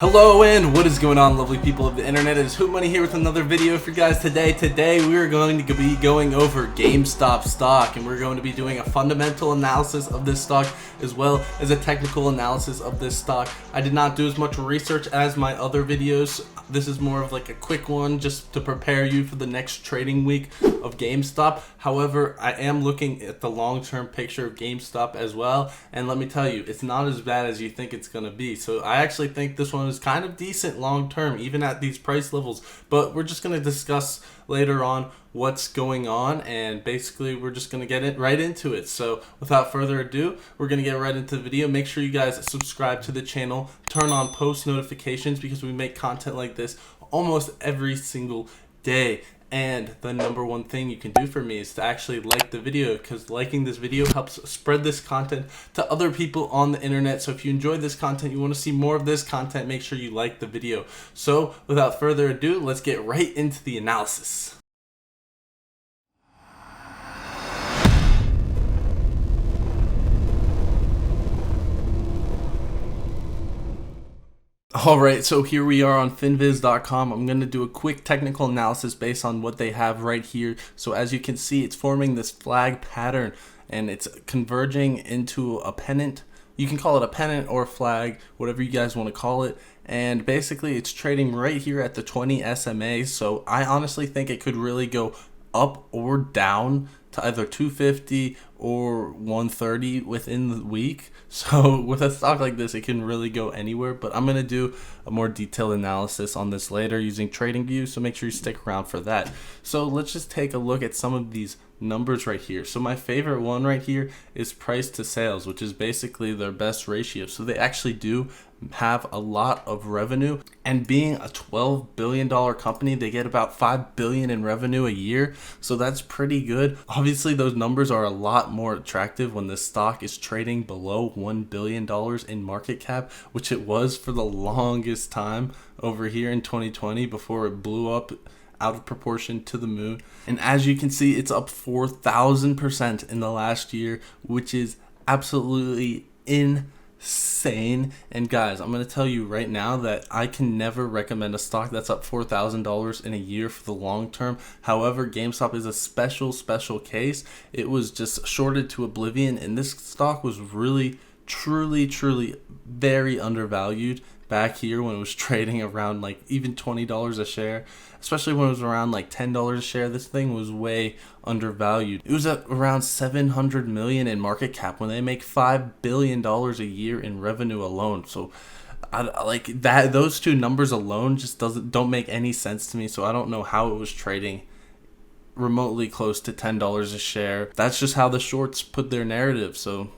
Hello and what is going on, lovely people of the internet? It is Hoop Money here with another video for you guys today. Today we are going to be going over GameStop stock, and we're going to be doing a fundamental analysis of this stock as well as a technical analysis of this stock. I did not do as much research as my other videos. This is more of like a quick one just to prepare you for the next trading week of GameStop. However, I am looking at the long-term picture of GameStop as well, and let me tell you, it's not as bad as you think it's going to be. So I actually think this one is kind of decent long-term, even at these price levels. But we're just going to discuss later on what's going on, and basically we're just going to get it right into it. So without further ado, we're going to get right into the video. Make sure you guys subscribe to the channel, turn on post notifications, because we make content like this almost every single day. And the number one thing you can do for me is to actually like the video, because liking this video helps spread this content to other people on the internet. So if you enjoyed this content, you want to see more of this content, make sure you like the video. So without further ado, let's get right into the analysis. Alright, so here we are on finviz.com. I'm going to do a quick technical analysis based on what they have right here. So as you can see, it's forming this flag pattern and it's converging into a pennant. You can call it a pennant or a flag, whatever you guys want to call it. And basically it's trading right here at the 20 SMA. So I honestly think it could really go up or down to either 250 or 130 within the week. So with a stock like this, it can really go anywhere, but I'm going to do a more detailed analysis on this later using TradingView, so make sure you stick around for that. So let's just take a look at some of these numbers right here. So my favorite one right here is price to sales, which is basically their best ratio. So they actually do have a lot of revenue, and being a $12 billion company, they get about $5 billion in revenue a year. So that's pretty good. Obviously those numbers are a lot more attractive when the stock is trading below $1 billion in market cap, which it was for the longest time over here in 2020 before it blew up out of proportion to the moon. And as you can see, it's up 4,000% in the last year, which is absolutely insane. And guys, I'm going to tell you right now that I can never recommend a stock that's up $4,000 in a year for the long term. However, GameStop is a special case. It was just shorted to oblivion, and this stock was really truly very undervalued back here when it was trading around like even $20 a share, especially when it was around like $10 a share. This thing was way undervalued. It was at around 700 million in market cap when they make $5 billion a year in revenue alone. So I like that, those two numbers alone just don't make any sense to me. So I don't know how it was trading remotely close to $10 a share. That's just how the shorts put their narrative. So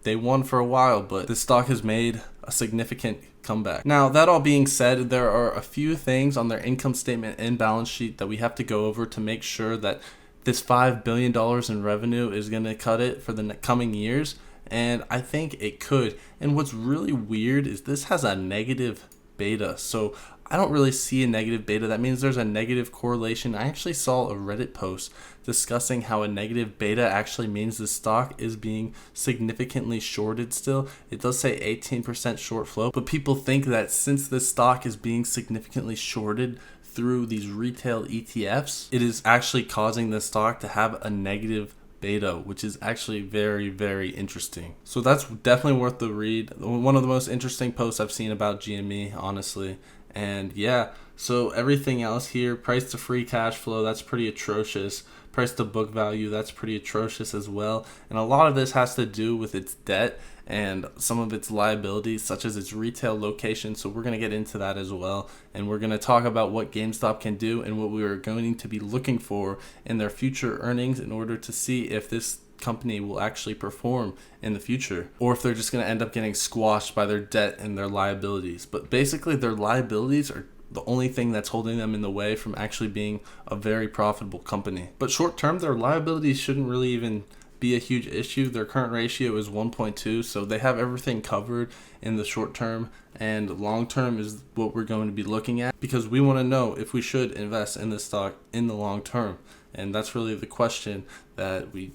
they won for a while, but the stock has made a significant comeback. Now, that all being said, there are a few things on their income statement and balance sheet that we have to go over to make sure that this $5 billion in revenue is going to cut it for the coming years, and I think it could. And what's really weird is this has a negative beta. So I don't really see a negative beta. That means there's a negative correlation. I actually saw a Reddit post discussing how a negative beta actually means the stock is being significantly shorted still. It does say 18% short flow, but people think that since this stock is being significantly shorted through these retail ETFs, it is actually causing the stock to have a negative beta, which is actually very interesting. So that's definitely worth the read. One of the most interesting posts I've seen about GME, honestly. And yeah, so everything else here, price to free cash flow, that's pretty atrocious. Price to book value, that's pretty atrocious as well. And a lot of this has to do with its debt and some of its liabilities, such as its retail location. So we're going to get into that as well. And we're going to talk about what GameStop can do and what we are going to be looking for in their future earnings in order to see if this company will actually perform in the future, or if they're just going to end up getting squashed by their debt and their liabilities. But basically their liabilities are the only thing that's holding them in the way from actually being a very profitable company. But short term, their liabilities shouldn't really even be a huge issue. Their current ratio is 1.2, so they have everything covered in the short term, and long term is what we're going to be looking at, because we want to know if we should invest in this stock in the long term. And that's really the question that we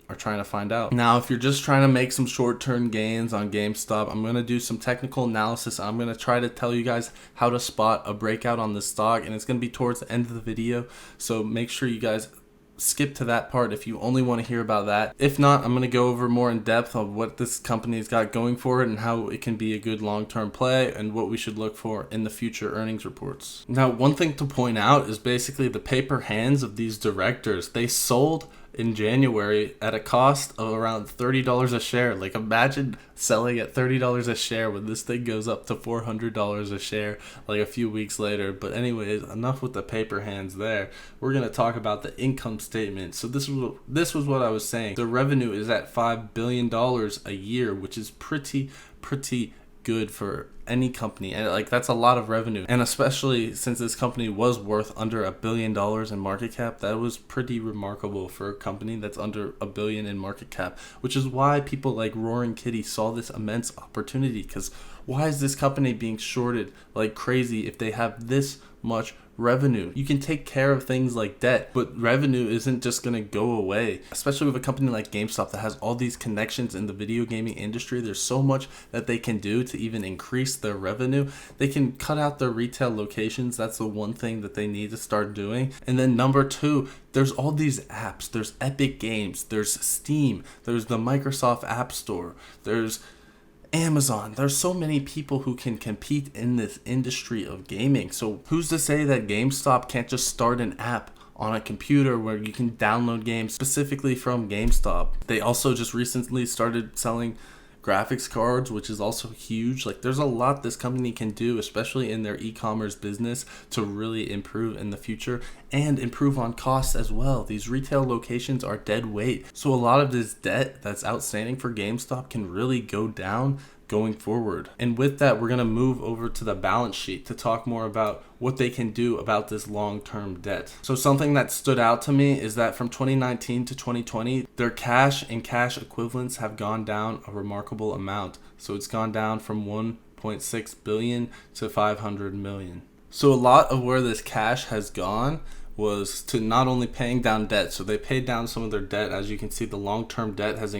are trying to find out. Now, if you're just trying to make some short-term gains on GameStop, I'm going to do some technical analysis. I'm going to try to tell you guys how to spot a breakout on this stock, and it's going to be towards the end of the video. So make sure you guys skip to that part if you only want to hear about that. If not, I'm going to go over more in depth of what this company's got going for it and how it can be a good long-term play and what we should look for in the future earnings reports. Now, one thing to point out is basically the paper hands of these directors. They sold in January at a cost of around $30 a share. Like, imagine selling at $30 a share when this thing goes up to $400 a share like a few weeks later. But anyways, enough with the paper hands there. We're going to talk about the income statement. So this was what I was saying. The revenue is at $5 billion a year, which is pretty good for any company, and like that's a lot of revenue, and especially since this company was worth under $1 billion in market cap, that was pretty remarkable for a company that's under $1 billion in market cap, which is why people like Roaring Kitty saw this immense opportunity. Because why is this company being shorted like crazy if they have this much revenue? You can take care of things like debt, but revenue isn't just going to go away, especially with a company like GameStop that has all these connections in the video gaming industry. There's so much that they can do to even increase their revenue. They can cut out their retail locations. That's the one thing that they need to start doing. And then number two, there's all these apps. There's Epic Games, there's Steam, there's the Microsoft App Store, there's Amazon. There's so many people who can compete in this industry of gaming. So who's to say that GameStop can't just start an app on a computer where you can download games specifically from GameStop? They also just recently started selling graphics cards, which is also huge. Like, there's a lot this company can do, especially in their e-commerce business, to really improve in the future and improve on costs as well. These retail locations are dead weight, so a lot of this debt that's outstanding for GameStop can really go down going forward. And with that, we're going to move over to the balance sheet to talk more about what they can do about this long-term debt. So something that stood out to me is that from 2019 to 2020, their cash and cash equivalents have gone down a remarkable amount. So it's gone down from 1.6 billion to 500 million. So a lot of where this cash has gone was to not only paying down debt. So they paid down some of their debt. As you can see, the long-term debt has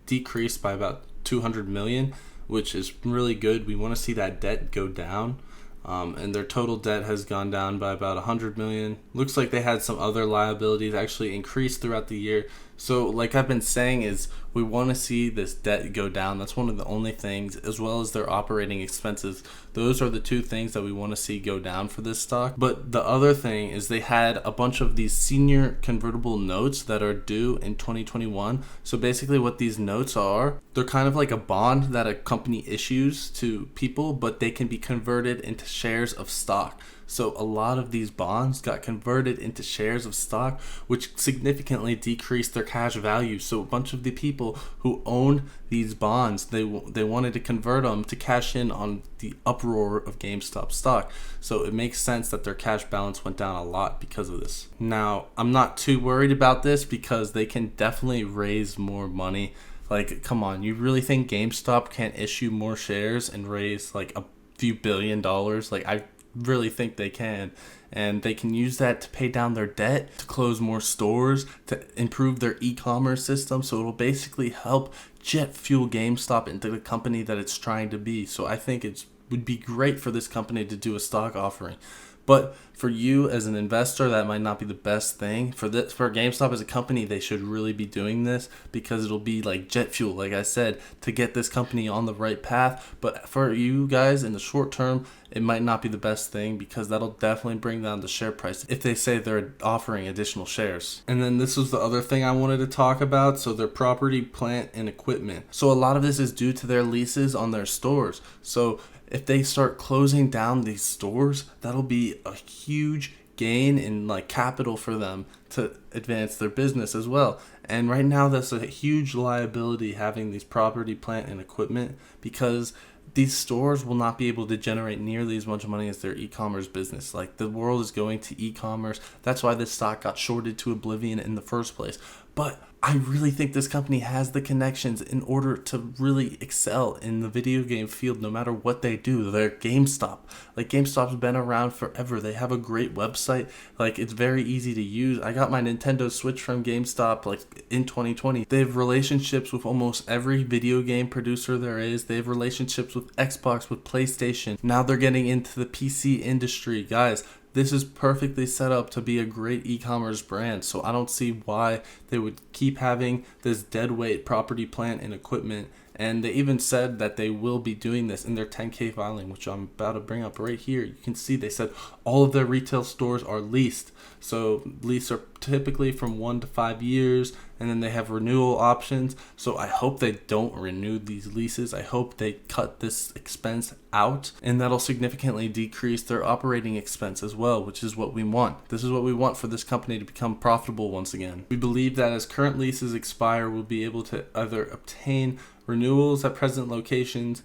decreased by about 200 million, which is really good. We want to see that debt go down. And their total debt has gone down by about 100 million. Looks like they had some other liabilities actually increase throughout the year. So like I've been saying, is we want to see this debt go down. That's one of the only things, as well as their operating expenses. Those are the two things that we want to see go down for this stock. But the other thing is they had a bunch of these senior convertible notes that are due in 2021. So basically what these notes are, they're kind of like a bond that a company issues to people, but they can be converted into shares of stock. So a lot of these bonds got converted into shares of stock, which significantly decreased their cash value. So a bunch of the people who owned these bonds, they wanted to convert them to cash in on the uproar of GameStop stock. So it makes sense that their cash balance went down a lot because of this. Now, I'm not too worried about this because they can definitely raise more money. Like, come on, you really think GameStop can't issue more shares and raise like a few $1 billion? Like, I really think they can, and they can use that to pay down their debt, to close more stores, to improve their e-commerce system. So it'll basically help jet fuel GameStop into the company that it's trying to be. So I think it would be great for this company to do a stock offering. But for you as an investor, that might not be the best thing. For GameStop as a company, they should really be doing this because it'll be like jet fuel, like I said, to get this company on the right path. But for you guys in the short term, it might not be the best thing because that'll definitely bring down the share price if they say they're offering additional shares. And then this was the other thing I wanted to talk about. So their property, plant, and equipment. So a lot of this is due to their leases on their stores. So if they start closing down these stores, that'll be a huge gain in like capital for them to advance their business as well. And right now that's a huge liability, having these property, plant, and equipment, because these stores will not be able to generate nearly as much money as their e-commerce business. Like, the world is going to e-commerce. That's why this stock got shorted to oblivion in the first place. But I really think this company has the connections in order to really excel in the video game field no matter what they do. They're GameStop. Like, GameStop's been around forever. They have a great website. Like, it's very easy to use. I got my Nintendo Switch from GameStop like in 2020. They have relationships with almost every video game producer there is. They have relationships with Xbox, with PlayStation. Now they're getting into the PC industry. Guys, this is perfectly set up to be a great e-commerce brand, so I don't see why they would keep having this deadweight property, plant, and equipment. And they even said that they will be doing this in their 10K filing, which I'm about to bring up right here. You can see they said all of their retail stores are leased. So leases are typically from 1 to 5 years, and then they have renewal options. So I hope they don't renew these leases. I hope they cut this expense out, and that'll significantly decrease their operating expense as well, which is what we want. This is what we want for this company to become profitable once again. We believe that as current leases expire, we'll be able to either obtain renewals at present locations,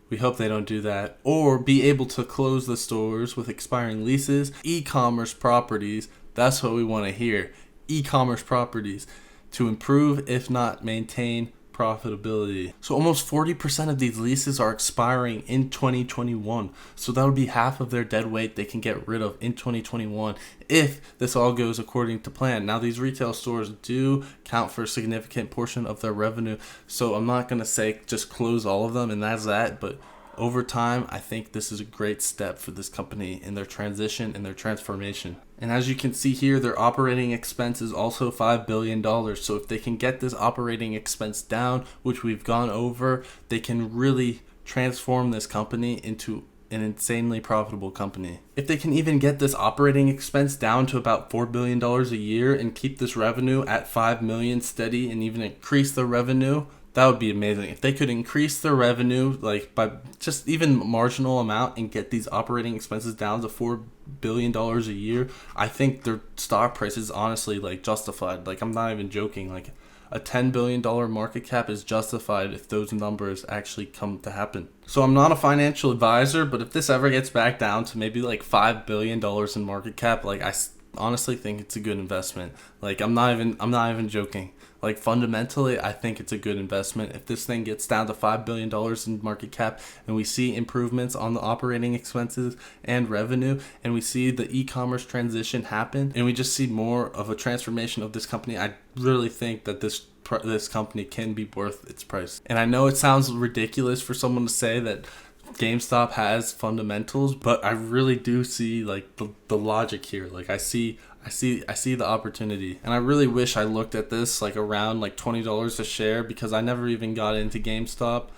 we hope they don't do that, or be able to close the stores with expiring leases. E-commerce properties, that's what we want to hear. E-commerce properties to improve, if not maintain, profitability. So almost 40% of these leases are expiring in 2021. So that would be half of their dead weight they can get rid of in 2021 if this all goes according to plan. Now, these retail stores do count for a significant portion of their revenue. So I'm not going to say just close all of them and that's that, but over time, I think this is a great step for this company in their transition and their transformation. And as you can see here, their operating expense is also $5 billion. So if they can get this operating expense down, which we've gone over, they can really transform this company into an insanely profitable company. If they can even get this operating expense down to about $4 billion a year and keep this revenue at $5 million steady and even increase the revenue, that would be amazing. If they could increase their revenue like by just even marginal amount and get these operating expenses down to $4 billion a year, I think their stock price is honestly like justified. Like, I'm not even joking. Like, a $10 billion market cap is justified if those numbers actually come to happen. So I'm not a financial advisor, but if this ever gets back down to maybe like $5 billion in market cap, like, I honestly think it's a good investment. Like, I'm not even joking. Like, fundamentally, I think it's a good investment. If this thing gets down to $5 billion in market cap and we see improvements on the operating expenses and revenue, and we see the e-commerce transition happen, and we just see more of a transformation of this company, I really think that this company can be worth its price. And I know it sounds ridiculous for someone to say that GameStop has fundamentals, but I really do see like the logic here. Like, I see the opportunity, and I really wish I looked at this like around like $20 a share, because I never even got into GameStop,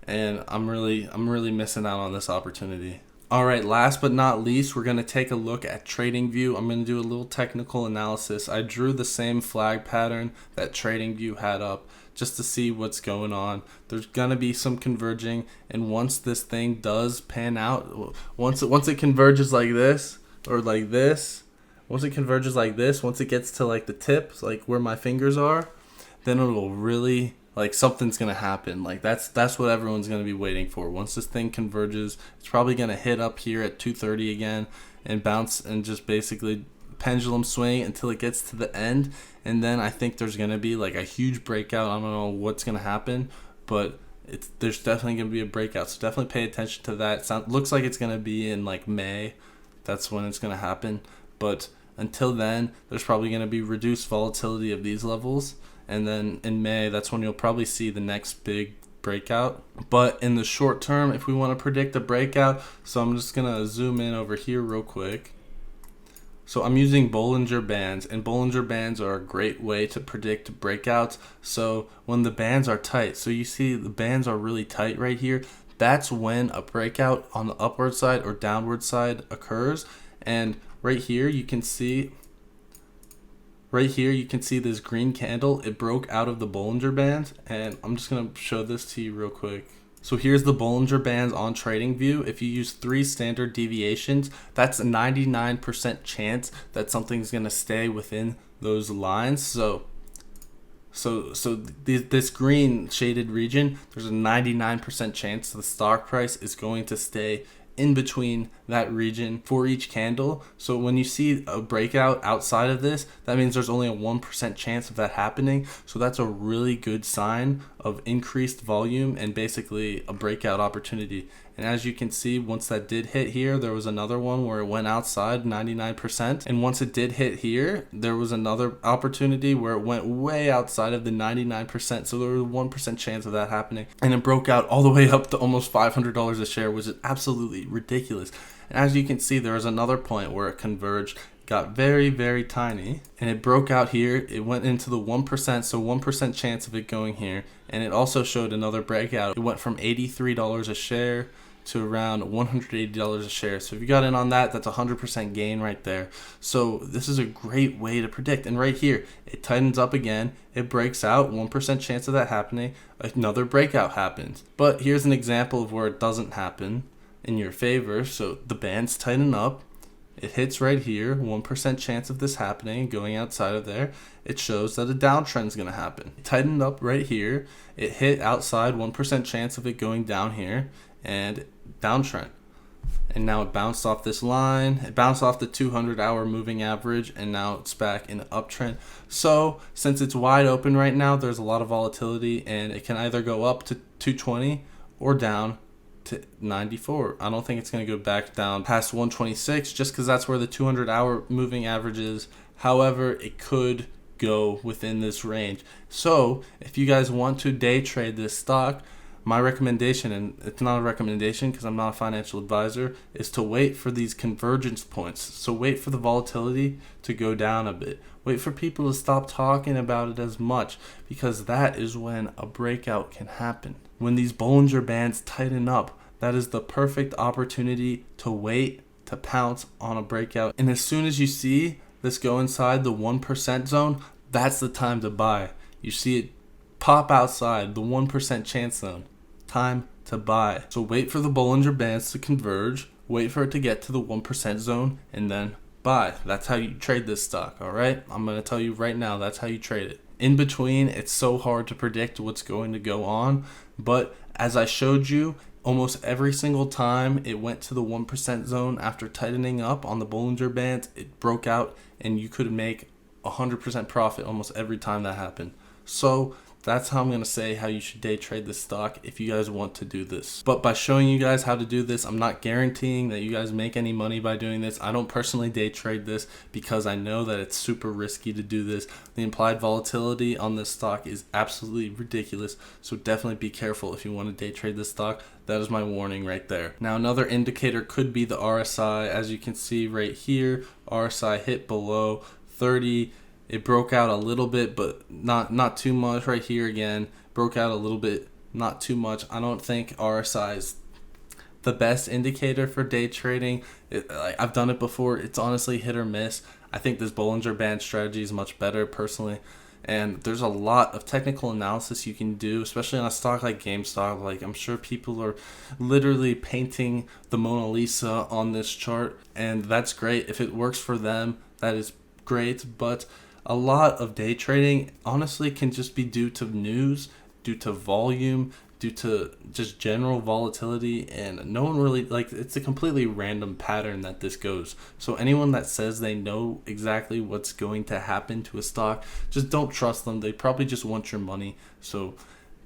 and I'm really missing out on this opportunity. All right, last but not least, we're going to take a look at TradingView. I'm going to do a little technical analysis. I drew the same flag pattern that TradingView had up just to see what's going on. There's going to be some converging, and once this thing does pan out, once it converges like this or like this, once it converges like this, once it gets to like the tips, like where my fingers are, then it'll really, like, something's going to happen. Like, that's what everyone's going to be waiting for. Once this thing converges, it's probably going to hit up here at 230 again and bounce and just basically pendulum swing until it gets to the end. And then I think there's going to be like a huge breakout. I don't know what's going to happen, but there's definitely going to be a breakout. So definitely pay attention to that. Looks like it's going to be in like May. That's when it's going to happen. But until then, there's probably going to be reduced volatility of these levels. And then in May, that's when you'll probably see the next big breakout. But in the short term, if we want to predict a breakout, so I'm just going to zoom in over here real quick. So I'm using Bollinger Bands, and Bollinger Bands are a great way to predict breakouts. So when the bands are tight, so you see the bands are really tight right here, that's when a breakout on the upward side or downward side occurs. And right here you can see this green candle. It broke out of the Bollinger Bands, and I'm just going to show this to you real quick. So here's the Bollinger Bands on TradingView. If you use 3 standard deviations, that's a 99% chance that something's going to stay within those lines. So this green shaded region, there's a 99% chance the stock price is going to stay in between that region for each candle. So when you see a breakout outside of this, that means there's only a 1% chance of that happening. So that's a really good sign of increased volume and basically a breakout opportunity. And as you can see, once that did hit here, there was another one where it went outside 99%. And once it did hit here, there was another opportunity where it went way outside of the 99%. So there was a 1% chance of that happening. And it broke out all the way up to almost $500 a share, which is absolutely ridiculous. And as you can see, there was another point where it converged, got very, very tiny, and it broke out here. It went into the 1%, so 1% chance of it going here. And it also showed another breakout. It went from $83 a share to around $180 a share. So if you got in on that, that's 100% gain right there. So this is a great way to predict. And right here, it tightens up again. It breaks out, 1% chance of that happening. Another breakout happens. But here's an example of where it doesn't happen in your favor. So the bands tighten up. It hits right here, 1% chance of this happening, going outside of there. It shows that a downtrend is going to happen. It tightened up right here. It hit outside, 1% chance of it going down here, and downtrend. And now it bounced off this line. It bounced off the 200-hour moving average, and now it's back in an uptrend. So since it's wide open right now, there's a lot of volatility, and it can either go up to 220 or down to 94. I don't think it's going to go back down past 126 just because that's where the 200-hour moving average is. However, it could go within this range. So if you guys want to day trade this stock, my recommendation, and it's not a recommendation because I'm not a financial advisor, is to wait for these convergence points. So wait for the volatility to go down a bit. Wait for people to stop talking about it as much, because that is when a breakout can happen. When these Bollinger Bands tighten up, that is the perfect opportunity to wait, to pounce on a breakout. And as soon as you see this go inside the 1% zone, that's the time to buy. You see it pop outside the 1% chance zone. Time to buy. So wait for the Bollinger Bands to converge, wait for it to get to the 1% zone, and then buy. That's how you trade this stock, all right? I'm going to tell you right now, that's how you trade it. In between, it's so hard to predict what's going to go on, but as I showed you, almost every single time it went to the 1% zone after tightening up on the Bollinger Bands, it broke out, and you could make 100% profit almost every time that happened. So that's how I'm going to say how you should day trade this stock if you guys want to do this. But by showing you guys how to do this, I'm not guaranteeing that you guys make any money by doing this. I don't personally day trade this because I know that it's super risky to do this. The implied volatility on this stock is absolutely ridiculous. So definitely be careful if you want to day trade this stock. That is my warning right there. Now another indicator could be the RSI. As you can see right here, RSI hit below 30. It broke out a little bit, but not too much. Right here again, broke out a little bit, not too much. I don't think RSI is the best indicator for day trading. I've done it before. It's honestly hit or miss. I think this Bollinger Band strategy is much better personally. And there's a lot of technical analysis you can do, especially on a stock like GameStop. Like, I'm sure people are literally painting the Mona Lisa on this chart, and that's great. If it works for them, that is great. But a lot of day trading honestly can just be due to news, due to volume, due to just general volatility, and no one really, it's a completely random pattern that this goes. So anyone that says they know exactly what's going to happen to a stock, just don't trust them. They probably just want your money. So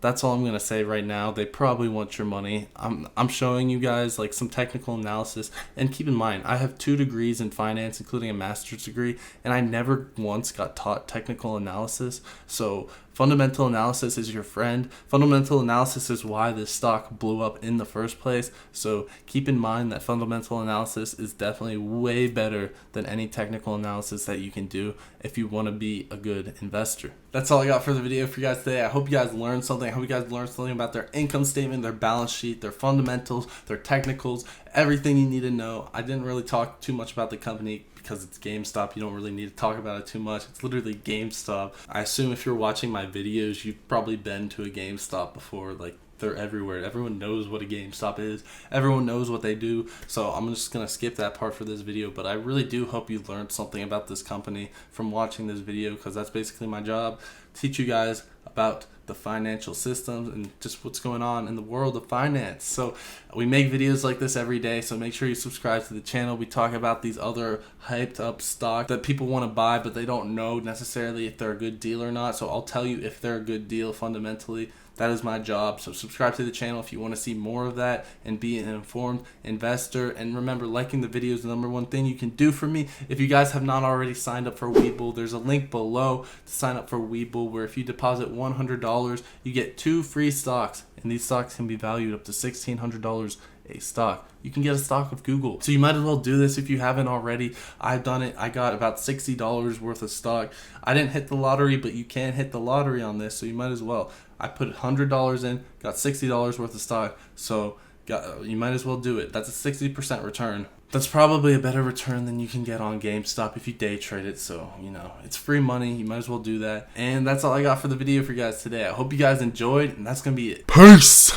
that's all I'm going to say right now. They probably want your money. I'm showing you guys like some technical analysis. And keep in mind, I have 2 degrees in finance, including a master's degree, and I never once got taught technical analysis. So fundamental analysis is your friend. Fundamental analysis is why this stock blew up in the first place. So keep in mind that fundamental analysis is definitely way better than any technical analysis that you can do if you want to be a good investor. That's all I got for the video for you guys today. I hope you guys learned something. I hope you guys learned something about their income statement, their balance sheet, their fundamentals, their technicals, everything you need to know. I didn't really talk too much about the company because it's GameStop. You don't really need to talk about it too much. It's literally GameStop. I assume if you're watching my videos, you've probably been to a GameStop before. Like, they're everywhere. Everyone knows what a GameStop is. Everyone knows what they do. So I'm just going to skip that part for this video. But I really do hope you learned something about this company from watching this video, because that's basically my job, teach you guys about the financial systems and just what's going on in the world of finance. So we make videos like this every day, so make sure you subscribe to the channel. We talk about these other hyped up stock that people want to buy, but they don't know necessarily if they're a good deal or not. So I'll tell you if they're a good deal fundamentally. That is my job. So subscribe to the channel if you want to see more of that and be an informed investor. And remember, liking the video is the number one thing you can do for me. If you guys have not already signed up for WeBull, there's a link below to sign up for WeBull, where if you deposit $100, you get 2 free stocks. And these stocks can be valued up to $1,600 a stock. You can get a stock of Google. So you might as well do this if you haven't already. I've done it. I got about $60 worth of stock. I didn't hit the lottery, but you can hit the lottery on this, so you might as well. I put $100 in, got $60 worth of stock, so you might as well do it. That's a 60% return. That's probably a better return than you can get on GameStop if you day trade it. So, you know, it's free money. You might as well do that. And that's all I got for the video for you guys today. I hope you guys enjoyed, and that's going to be it. Peace!